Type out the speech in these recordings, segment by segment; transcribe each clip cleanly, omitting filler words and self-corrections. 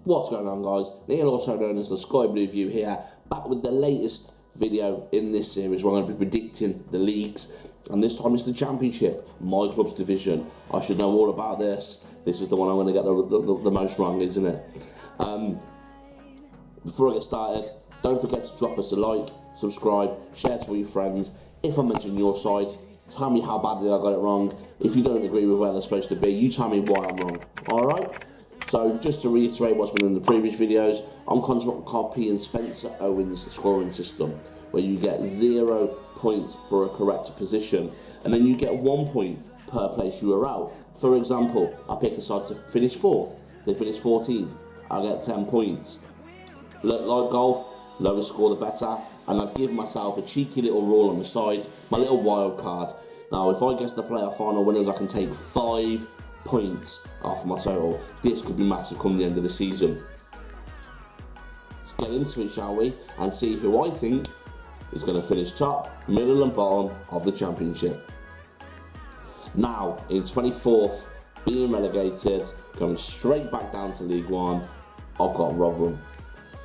What's going on, guys? Neil, also known as the Sky Blue View here, back with the latest video in this series where I'm going to be predicting the leagues, and this time it's the Championship, my club's division. I should know all about this. This is the one I'm going to get the most wrong, isn't it? Before I get started, don't forget to drop us a like, subscribe, share to all your friends. If I mention your side, tell me how badly I got it wrong. If you don't agree with where they're supposed to be, you tell me why I'm wrong. Alright? So, just to reiterate what's been in the previous videos, I'm copying Spencer Owen's scoring system, where you get 0 points for a correct position, and then you get 1 point per place you are out. For example, I pick a side to finish 4th, they finish 14th, I get 10 points. Like golf, lower score the better, and I've given myself a cheeky little rule on the side, my little wild card. Now, if I guess the playoff final winners, I can take 5 points off my total. This could be massive come the end of the season. Let's get into it, shall we, and see who I think is going to finish top, middle and bottom of the Championship. Now, in 24th, being relegated, going straight back down to League One, I've got Rotherham.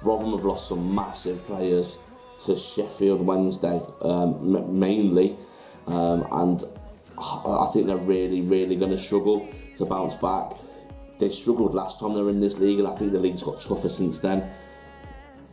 Rotherham have lost some massive players to Sheffield Wednesday, mainly, and I think they're really going to struggle to bounce back. They struggled last time they were in this league, and I think the league's got tougher since then.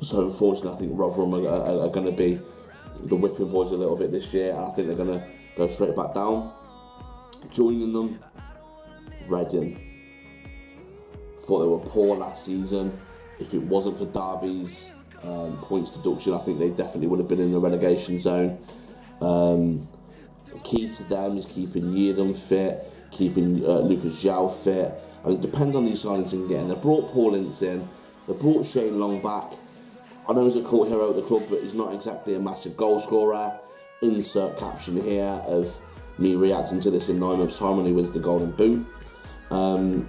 So unfortunately, I think Rotherham are going to be the whipping boys a little bit this year, and I think they're going to go straight back down. Joining them, Reading. Thought they were poor last season. If it wasn't for Derby's points deduction, I think they definitely would have been in the relegation zone. Key to them is keeping Yeadham fit, keeping Lucas Zhao fit. I mean, it depends on these signings and getting. They brought Paul Ince in, they brought Shane Long back. I know he's a cult hero at the club, but he's not exactly a massive goal scorer. Insert caption here of me reacting to this in 9 months' time when he wins the Golden Boot. Tom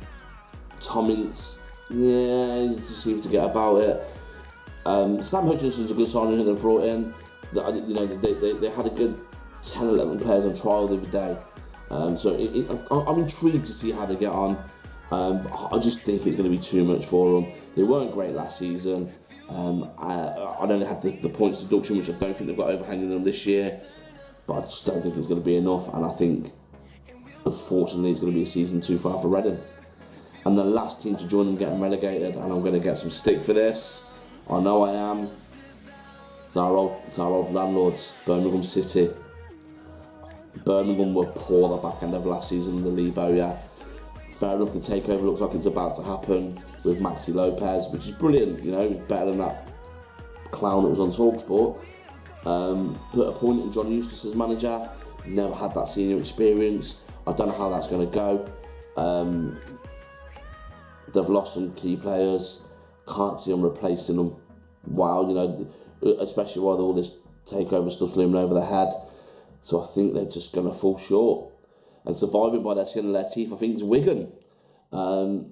Ince, yeah, he just seems to get about it. Sam Hutchinson's a good signing who they've brought in. They had a good 10, 11 players on trial the other day. So I'm intrigued to see how they get on. I just think it's going to be too much for them. They weren't great last season. I know they had the points deduction, which I don't think they've got overhanging them this year. But I just don't think it's going to be enough. And I think, unfortunately, it's going to be a season too far for Reading. And the last team to join them getting relegated, and I'm going to get some stick for this. I know I am. It's our old landlords, Birmingham City. Birmingham were poor the back end of last season in the Lebo, yeah. Fair enough, the takeover looks like it's about to happen with Maxi Lopez, which is brilliant, you know, better than that clown that was on TalkSport. But appointing John Eustace as manager, never had that senior experience. I don't know how that's going to go. They've lost some key players, can't see them replacing them. Wow, you know, especially while all this takeover stuff's looming over their head. So I think they're just going to fall short. And surviving by their skin and their teeth, I think, is Wigan. A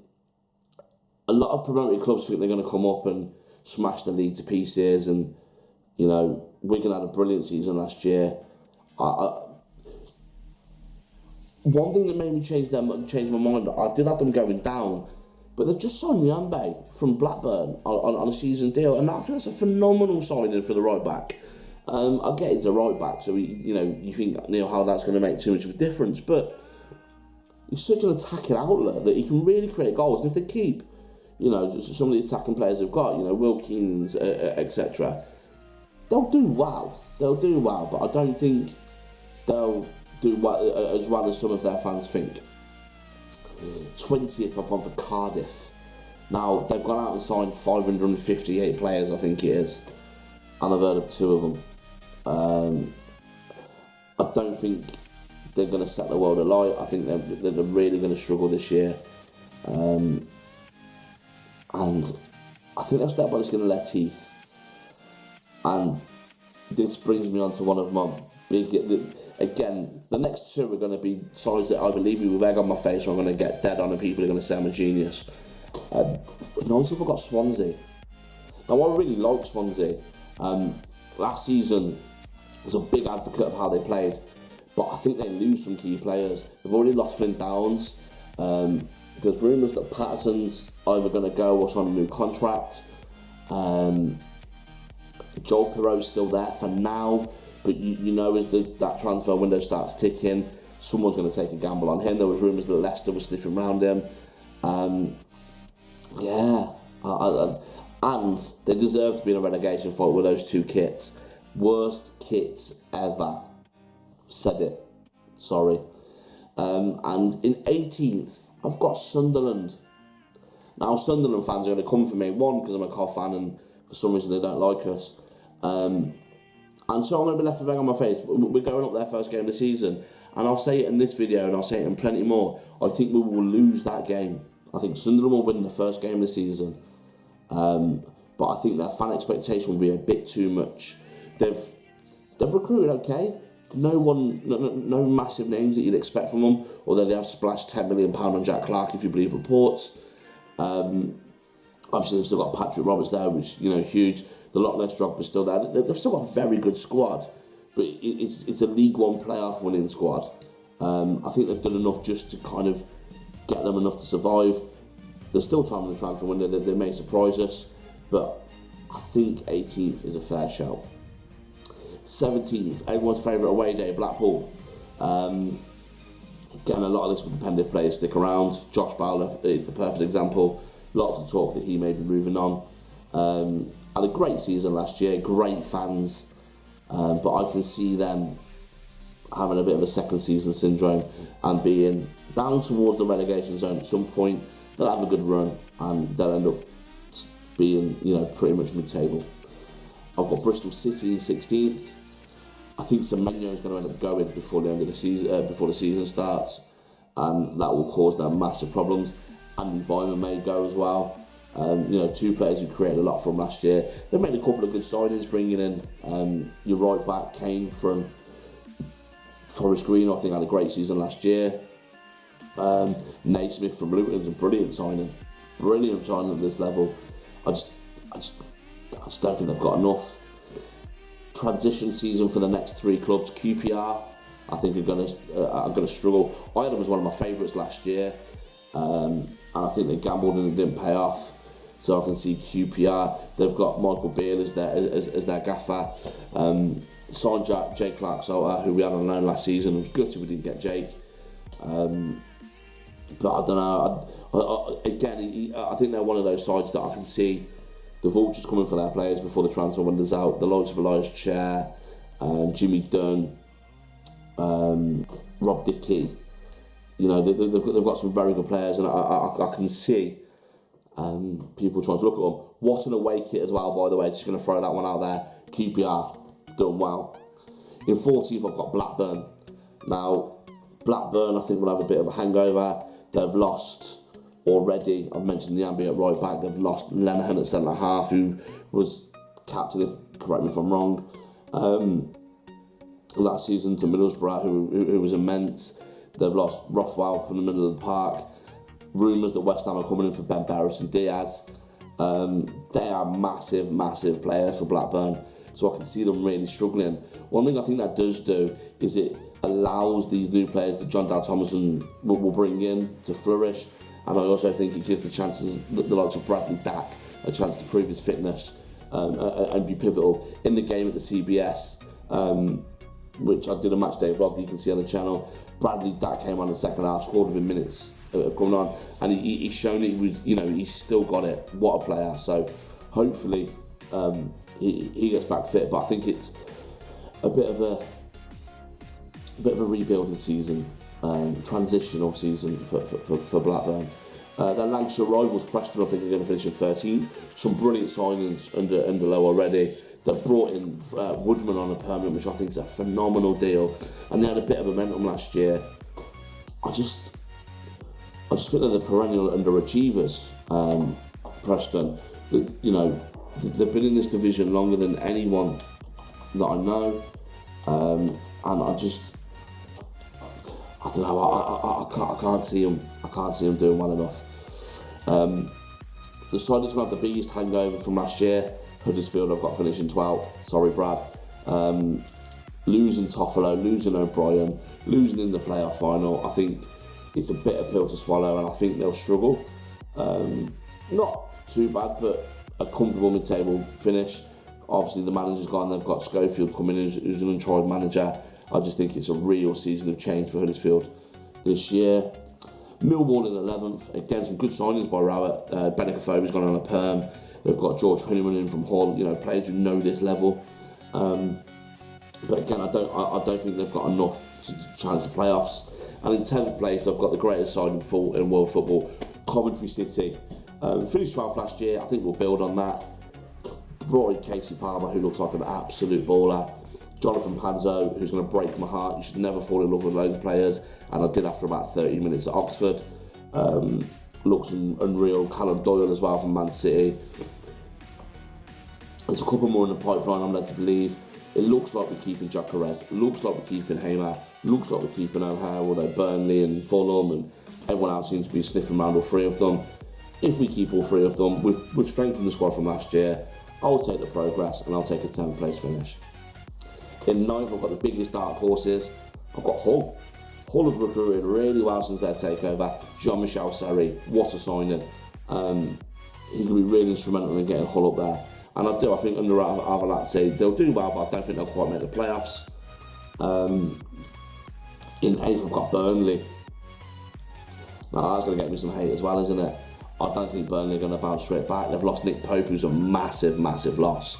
lot of promoted clubs think they're going to come up and smash the league to pieces. And, you know, Wigan had a brilliant season last year. One thing that made me change my mind, I did have them going down, but they've just signed Nyambe from Blackburn on a season deal, and I think that's a phenomenal signing for the right back. I get it's a right back, so you think, Neil, how that's going to make too much of a difference, but he's such an attacking outlet that he can really create goals. And if they keep, some of the attacking players they've got, Will Keane, etc., they'll do well. But I don't think they'll do well, as well as some of their fans think. 20th, I've gone for Cardiff. Now, they've gone out and signed 558 players, I think it is, and I've heard of 2 of them. I don't think they're going to set the world alight. I think they're really going to struggle this year. And I think they'll step by the skin of their teeth. And this brings me on to one of my big... Again, the next 2 are going to be sides that either leave me with egg on my face or I'm going to get dead on and people are going to say I'm a genius. Honestly, I've got Swansea. Now, I really like Swansea. Last season, I was a big advocate of how they played, but I think they lose some key players. They've already lost Flint Downs. There's rumours that Patterson's either going to go or sign a new contract. Joel Pirot's still there for now, but you know, as that transfer window starts ticking, someone's going to take a gamble on him. There was rumours that Leicester was sniffing around him. And they deserve to be in a relegation fight with those two kits. Worst kits ever. Said it. Sorry. And in 18th, I've got Sunderland. Now, Sunderland fans are going to come for me. One, because I'm a COF fan and for some reason they don't like us. And so I'm going to be left with a bang on my face. We're going up their first game of the season. And I'll say it in this video and I'll say it in plenty more. I think we will lose that game. I think Sunderland will win the first game of the season. But I think their fan expectation will be a bit too much. They've recruited okay. No massive names that you'd expect from them, although they have splashed £10 million on Jack Clark, if you believe reports. Obviously, they've still got Patrick Roberts there, which, you know, huge. The Loch Ness drop is still there. They've still got a very good squad, but it's a League One playoff winning squad. I think they've done enough just to kind of get them enough to survive. There's still time in the transfer window. They may surprise us, but I think 18th is a fair shout. 17th, everyone's favourite away day, Blackpool. Again, a lot of this will depend if players stick around. Josh Bowler is the perfect example. Lots of talk that he may be moving on. Had a great season last year, great fans, but I can see them having a bit of a second season syndrome and being down towards the relegation zone at some point. They'll have a good run and they'll end up being, you know, pretty much mid-table. I've got Bristol City in 16th. I think Semenyo is going to end up going before the end of the season, before the season starts, and that will cause them massive problems. Andy Weimann may go as well. You know, two players who created a lot from last year. They've made a couple of good signings, bringing in your right back Kane from Forest Green. I think had a great season last year. Naismith from Luton's a brilliant signing at this level. I just don't think they've got enough. Transition season for the next three clubs. QPR, I think are going to struggle. I had them as one of my favourites last year, and I think they gambled and it didn't pay off. So I can see QPR. They've got Michael Beale as their gaffer. Signed Jake Clark-Salter, who we had on loan last season. I was gutted we didn't get Jake. But I don't know. I think they're one of those sides that I can see the vultures coming for their players before the transfer window's out. The likes of Elias Chair, Jimmy Dunn, Rob Dickey. You know, they've got some very good players, and I can see people trying to look at them. What an away kit as well, by the way. Just going to throw that one out there. QPR, done well. In 14th, I've got Blackburn. Now, Blackburn, I think, will have a bit of a hangover. They've lost already. I've mentioned the ambient right back. They've lost Lenihan at centre half, who was captain, correct me if I'm wrong, last season to Middlesbrough, who was immense. They've lost Rothwell from the middle of the park. Rumours that West Ham are coming in for Ben Barris and Diaz. They are massive, massive players for Blackburn, so I can see them really struggling. One thing I think that does do is it allows these new players that John Dal Thomason will bring in to flourish, and I also think it gives the likes of Bradley Dack a chance to prove his fitness and be pivotal. In the game at the CBS, which I did a match day vlog, you can see on the channel, Bradley Dack came on in the second half, scored within minutes of coming on, and he's shown it. He's still got it. What a player! So hopefully he gets back fit, but I think it's a bit of a rebuilding season, transitional season for Blackburn. Their Lancashire rivals, Preston, I think are going to finish in 13th. Some brilliant signings under Lowe already. They've brought in Woodman on a permanent, which I think is a phenomenal deal, and they had a bit of momentum last year. I just think they're the perennial underachievers, Preston. You know, they've been in this division longer than anyone that I know, and I don't know. I can't see them. I can't see them doing well enough. The side that's going to have the biggest hangover from last year, Huddersfield, I've got finishing 12th. Sorry, Brad. Losing Toffolo, losing O'Brien, losing in the playoff final. I think, it's a bitter pill to swallow, and I think they'll struggle. Not too bad, but a comfortable mid-table finish. Obviously, the manager's gone. They've got Schofield coming in, who's an untried manager. I just think it's a real season of change for Huddersfield this year. Millwall in 11th. Again, some good signings by Rowett. Benicophobe's gone on a perm. They've got George Honeyman in from Hull. Players who know this level. But again, I don't think they've got enough to challenge the playoffs. And in 10th place, I've got the greatest side in world football, Coventry City. Finished 12th last year. I think we'll build on that. Brought in Casey Palmer, who looks like an absolute baller. Jonathan Panzo, who's going to break my heart. You should never fall in love with loads of players, and I did after about 30 minutes at Oxford. Looks unreal. Callum Doyle as well from Man City. There's a couple more in the pipeline, I'm led to believe. It looks like we're keeping Jokeres. It looks like we're keeping Hamer. Looks like we're keeping O'Hare, although Burnley and Fulham and everyone else seems to be sniffing around all three of them. If we keep all three of them, we've strengthened the squad from last year. I'll take the progress and I'll take a 10th place finish. In 9th, I've got the biggest dark horses. I've got Hull. Hull have recruited really well since their takeover. Jean-Michel Seri, what a signing. He can be really instrumental in getting Hull up there. And I think under Avalati, they'll do well, but I don't think they'll quite make the playoffs. In 8th, I've got Burnley. Now, that's going to get me some hate as well, isn't it? I don't think Burnley are going to bounce straight back. They've lost Nick Pope, who's a massive, massive loss.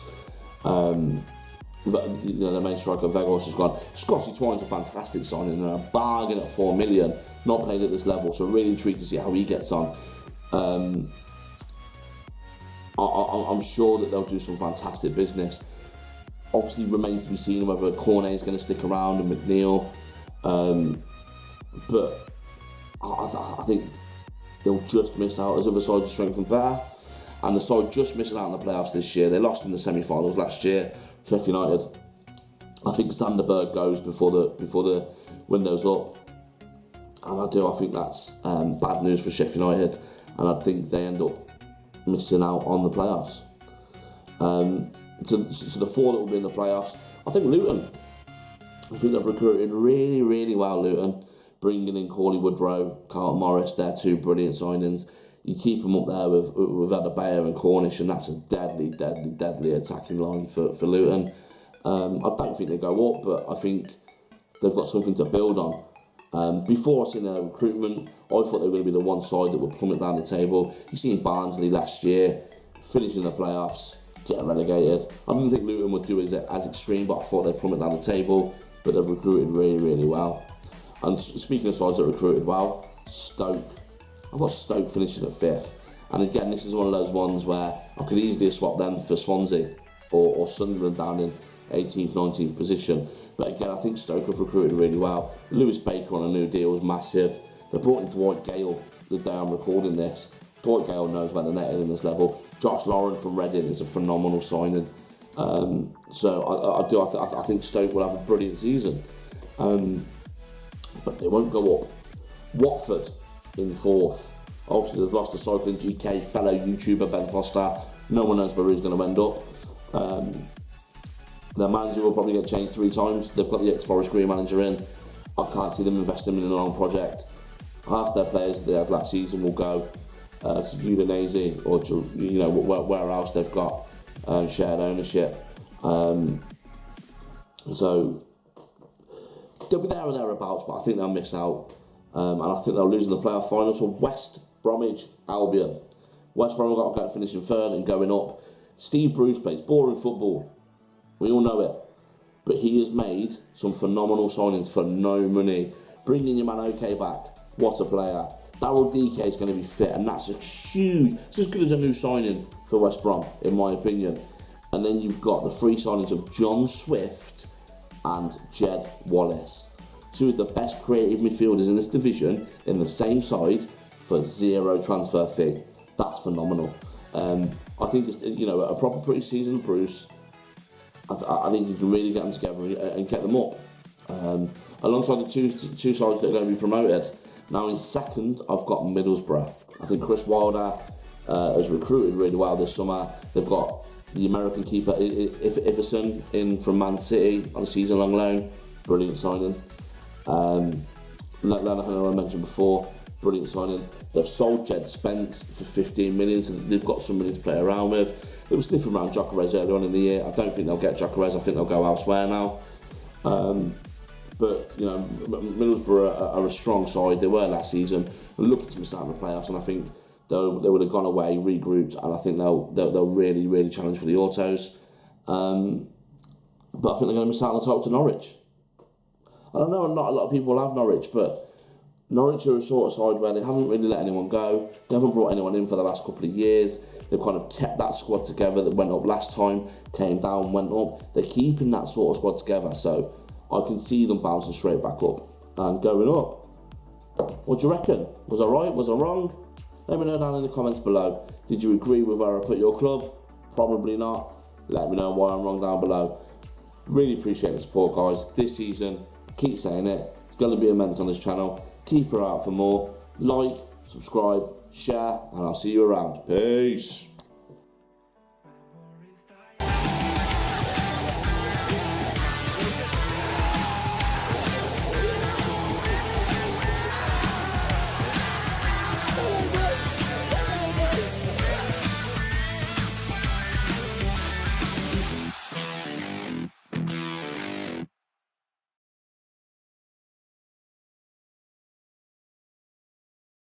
The main striker, Vegas, has gone. Scotty Twine's a fantastic signing and a bargain at 4 million. Not played at this level, so really intrigued to see how he gets on. I'm sure that they'll do some fantastic business. Obviously, remains to be seen whether Cornet is going to stick around and McNeil. But I think they'll just miss out as other sides strengthen better. And the side just missing out in the playoffs this year. They lost in the semi-finals last year. Sheffield United. I think Sanderberg goes before the window's up, and I think that's bad news for Sheffield United, and I think they end up missing out on the playoffs. So the four that will be in the playoffs, I think Luton. I think they've recruited really, really well, Luton, bringing in Corley Woodrow, Carlton Morris. They're two brilliant signings. You keep them up there with Adebayo and Cornish, and that's a deadly, deadly, deadly attacking line for Luton. I don't think they go up, but I think they've got something to build on. Before I seen their recruitment, I thought they were going to be the one side that would plummet down the table. You seen Barnsley last year, finishing the playoffs, getting relegated. I didn't think Luton would do as extreme, but I thought they'd plummet down the table, but they've recruited really, really well. And speaking of sides that recruited well, Stoke. I've got Stoke finishing at 5th. And again, this is one of those ones where I could easily swap them for Swansea or Sunderland down in 18th, 19th position. But again, I think Stoke have recruited really well. Lewis Baker on a new deal is massive. They've brought in Dwight Gale the day I'm recording this. Dwight Gale knows where the net is in this level. Josh Lauren from Reading is a phenomenal signing. So I think Stoke will have a brilliant season. But they won't go up. Watford in 4th. Obviously, they've lost to Cycling GK fellow YouTuber Ben Foster. No one knows where he's going to end up. Their manager will probably get changed 3 times. They've got the ex-Forest Green manager in. I can't see them investing in a long project. Half their players that they had last season will go to Udinese or to, where else they've got shared ownership. So they'll be there or thereabouts, but I think they'll miss out. And I think they'll lose in the playoff final to West Bromwich Albion. West Brom have got to finish in 3rd and going up. Steve Bruce plays boring football. We all know it. But he has made some phenomenal signings for no money. Bringing your man OK back. What a player. Daryl DK is going to be fit, and that's a huge, it's as good as a new signing for West Brom, in my opinion. And then you've got the 3 signings of John Swift and Jed Wallace. 2 of the best creative midfielders in this division in the same side for 0 transfer fee. That's phenomenal. I think it's a proper pre-season Bruce. I think you can really get them together and get them up. Alongside the two sides that are going to be promoted. Now in 2nd, I've got Middlesbrough. I think Chris Wilder has recruited really well this summer. They've got the American keeper Iverson in from Man City on a season-long loan. Brilliant signing. Lallana I mentioned before, brilliant signing. They've sold Jed Spence for 15 million, so they've got some money to play around with. They were sniffing around Gyökeres early on in the year. I don't think they'll get Gyökeres. I think they'll go elsewhere now. But, you know, Middlesbrough are a strong side. They were last season, looking to miss out on the playoffs, and I think they would have gone away, regrouped, and I think they'll really challenge for the autos. But I think they're going to miss out on the title to Norwich. I don't know, not a lot of people have Norwich, but Norwich are a sort of side where they haven't really let anyone go. They haven't brought anyone in for the last couple of years. They've kind of kept that squad together that went up last time, came down, went up. They're keeping that sort of squad together, so I can see them bouncing straight back up and going up. What do you reckon? Was I right? Was I wrong? Let me know down in the comments below. Did you agree with where I put your club? Probably not. Let me know why I'm wrong down below. Really appreciate the support, guys. This season, keep saying it, it's going to be immense on this channel. Keep her out for more. Like, subscribe, share, and I'll see you around. Peace.